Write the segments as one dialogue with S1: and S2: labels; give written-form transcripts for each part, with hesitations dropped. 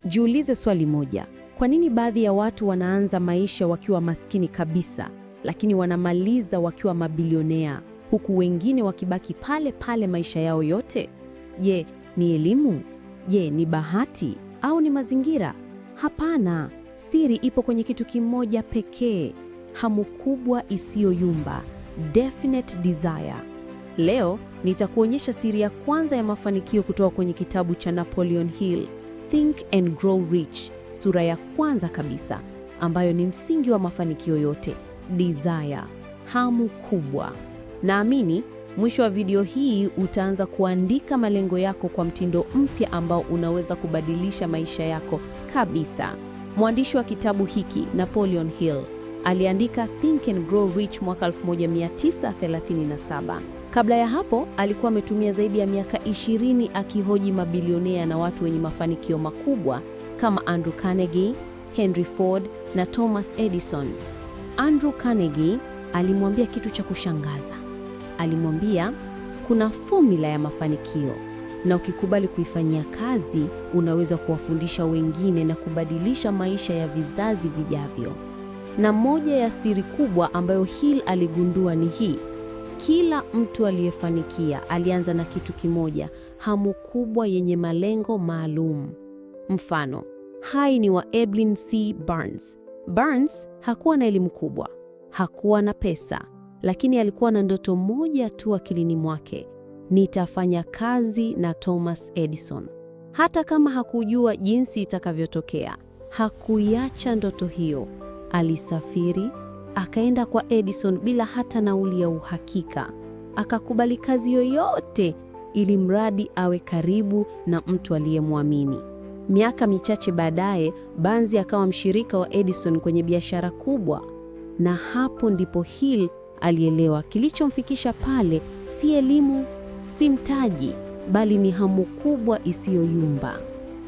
S1: Jiulize swali moja. Kwa nini baadhi ya watu wanaanza maisha wakiwa maskini kabisa, lakini wanamaliza wakiwa mabilionea, huku wengine wakibaki pale pale maisha yao yote? Je, ni elimu? Je, ni bahati? Au ni mazingira? Hapana. Siri ipo kwenye kitu kimoja pekee: hamu kubwa isiyoyumba, definite desire. Leo nitakuonyesha siri ya kwanza ya mafanikio kutoka kwenye kitabu cha Napoleon Hill, Think and Grow Rich, sura ya kwanza kabisa, ambayo ni msingi wa mafanikio yote: desire, hamu kubwa. Naamini mwisho wa video hii utaanza kuandika malengo yako kwa mtindo mpya ambao unaweza kubadilisha maisha yako kabisa. Mwandishi wa kitabu hiki, Napoleon Hill, aliandika Think and Grow Rich mwaka 1937. Kabla ya hapo, alikuwa ametumia zaidi ya miaka 20 akihoji mabilionea na watu wenye mafanikio makubwa kama Andrew Carnegie, Henry Ford na Thomas Edison. Andrew Carnegie alimwambia kitu cha kushangaza. Alimwambia, kuna formula ya mafanikio, na ukikubali kuifanyia kazi, unaweza kuwafundisha wengine na kubadilisha maisha ya vizazi vijavyo. Na moja ya siri kubwa ambayo Hill aligundua ni hii: kila mtu aliyefanikia alianza na kitu kimoja, hamu kubwa yenye malengo maalum. Mfano hai ni wa Evelyn C. Barnes. Barnes hakuwa na elimu kubwa, hakuwa na pesa, lakini alikuwa na ndoto moja tu akilini mwake: nitafanya kazi na Thomas Edison. Hata kama hakujua jinsi itakavyotokea, hakuiacha ndoto hiyo. Alisafiri, akaenda kwa Edison bila hata nauli ya uhakika. Akakubali kazi yoyote ili mradi awe karibu na mtu aliyemwamini. Miaka michache baadaye, Barnes akawa mshirika wa Edison kwenye biashara kubwa. Na hapo ndipo Hill alielewa kilichomfikisha pale si elimu, si mtaji, bali ni hamu kubwa isiyoyumba.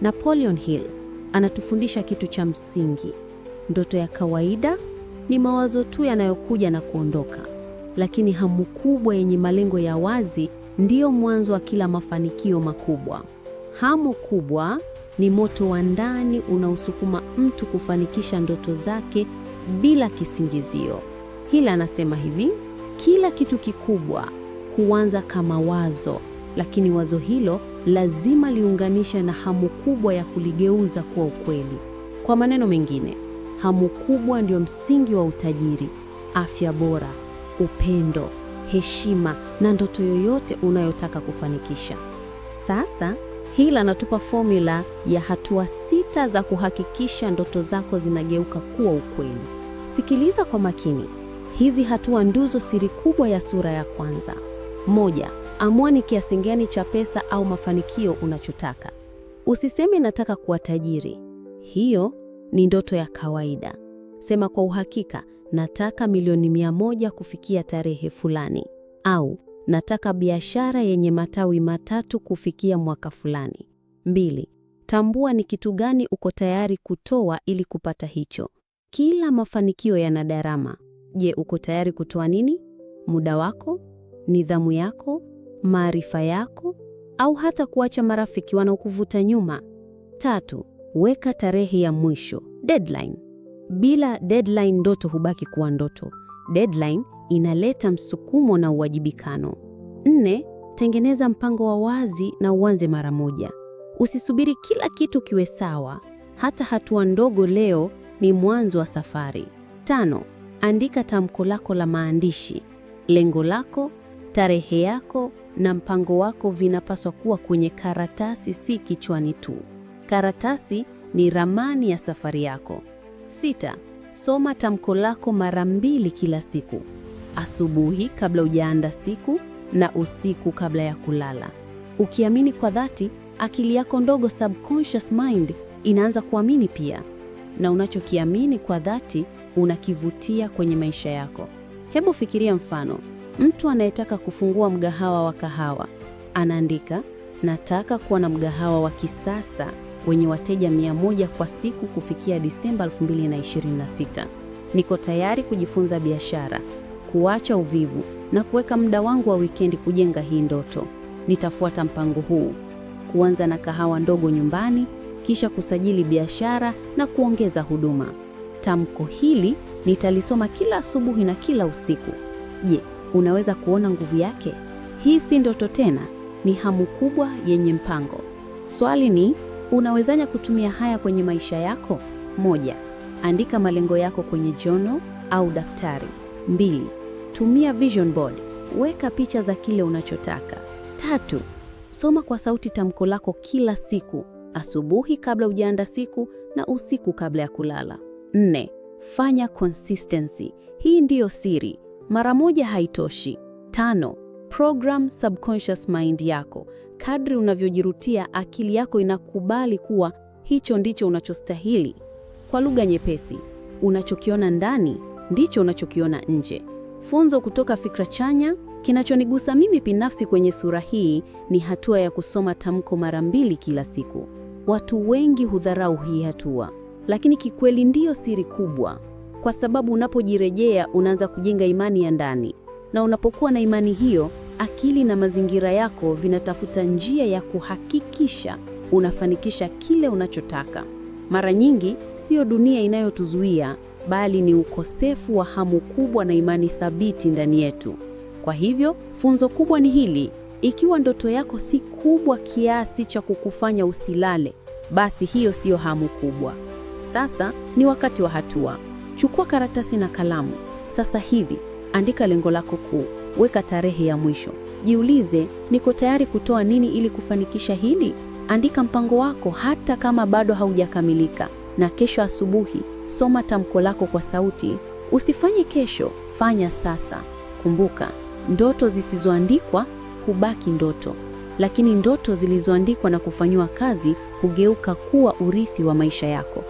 S1: Napoleon Hill anatufundisha kitu cha msingi: ndoto ya kawaida ni mawazo tu yanayokuja na kuondoka, lakini hamu kubwa yenye malengo ya wazi ndiyo mwanzo wa kila mafanikio makubwa. Hamu kubwa ni moto wa ndani unaosukuma mtu kufanikisha ndoto zake bila kisingizio. Hill anasema hivi: kila kitu kikubwa huanza kama wazo, lakini wazo hilo lazima liunganishe na hamu kubwa ya kuligeuza kuwa ukweli. Kwa maneno mengine, hamu kubwa ndio msingi wa utajiri, afya bora, upendo, heshima na ndoto yoyote unayotaka kufanikisha. Sasa Hill anatupa formula ya hatua 6 za kuhakikisha ndoto zako zinageuka kuwa ukweli. Sikiliza kwa makini. Hizi hatua ndizo siri kubwa ya sura ya kwanza. 1. Amua ni kiasi gani cha pesa au mafanikio unachotaka. Usiseme nataka kuwa tajiri. Hiyo ni ndoto ya kawaida. Sema kwa uhakika, nataka milioni 100 kufikia tarehe fulani, au nataka biashara yenye matawi 3 kufikia mwaka fulani. 2. Tambua ni kitu gani uko tayari kutoa ili kupata hicho. Kila mafanikio yana gharama. Je, uko tayari kutoa nini? Muda wako, nidhamu yako, maarifa yako, au hata kuacha marafiki wanaokuvuta nyuma? 3. Weka tarehe ya mwisho, deadline. Bila deadline ndoto hubaki kuwa ndoto. Deadline inaleta msukumo na uwajibikano. 4. Tengeneza mpango wa wazi na uanze mara moja. Usisubiri kila kitu kiwe sawa. Hata hatua ndogo leo ni mwanzo wa safari. 5. Andika tamko lako la maandishi. Lengo lako, tarehe yako na mpango wako vinapaswa kuwa kwenye karatasi, si kichwani tu. Karatasi ni ramani ya safari yako. 6. Soma tamko lako mara 2 kila siku. Asubuhi kabla hujaanza siku na usiku kabla ya kulala. Ukiamini kwa dhati, akili yako ndogo, subconscious mind, inaanza kuamini pia. Na unachokiamini kwa dhati unakivutia kwenye maisha yako. Hebu fikiria mfano. Mtu anayetaka kufungua mgahawa wa kahawa anaandika, nataka kuwa na mgahawa wa kisasa wenye wateja 100 kwa siku kufikia Disemba 2026. Niko tayari kujifunza biashara, kuacha uvivu na kuweka muda wangu wa wikendi kujenga hii ndoto. Nitafuata mpango huu: kuanza na kahawa ndogo nyumbani, kisha kusajili biashara na kuongeza huduma. Tamko hili nitalisoma kila asubuhi na kila usiku. Je, unaweza kuona nguvu yake? Hii si ndoto tena, ni hamu kubwa yenye mpango. Swali ni, unawezaje kutumia haya kwenye maisha yako? 1. Andika malengo yako kwenye journal au daftari. 2. Tumia vision board. Weka picha za kile unachotaka. 3. Soma kwa sauti tamko lako kila siku, asubuhi kabla hujaanza siku na usiku kabla ya kulala. 4. Fanya consistency. Hii ndiyo siri. Mara moja haitoshi. 5. Program subconscious mind yako. Kadri unavyojirutia, akili yako inakubali kuwa hicho ndicho unachostahili. Kwa lugha nyepesi, unachokiona ndani ndicho unachokiona nje. Funzo kutoka Fikra Chanya. Kinachonigusa mimi binafsi kwenye sura hii ni hatua ya kusoma tamko mara 2 kila siku. Watu wengi hudharau hii hatua, lakini kikweli ndiyo siri kubwa, kwa sababu unapojirejea unaanza kujenga imani ya ndani, na unapokuwa na imani hiyo, akili na mazingira yako vinatafuta njia ya kuhakikisha unafanikisha kile unachotaka. Mara nyingi sio dunia inayotuzuia, bali ni ukosefu wa hamu kubwa na imani thabiti ndani yetu. Kwa hivyo, funzo kubwa ni hili: ikiwa ndoto yako si kubwa kiasi cha kukufanya usilale, basi hiyo sio hamu kubwa. Sasa ni wakati wa hatua. Chukua karatasi na kalamu. Sasa hivi, andika lengo lako kuu. Weka tarehe ya mwisho. Jiulize, niko tayari kutoa nini ili kufanikisha hili? Andika mpango wako hata kama bado haujakamilika. Na kesho asubuhi, soma tamko lako kwa sauti. Usifanye kesho, fanya sasa. Kumbuka, ndoto zisizoandikwa hubaki ndoto, lakini ndoto zilizoandikwa na kufanywa kazi hugeuka kuwa urithi wa maisha yako.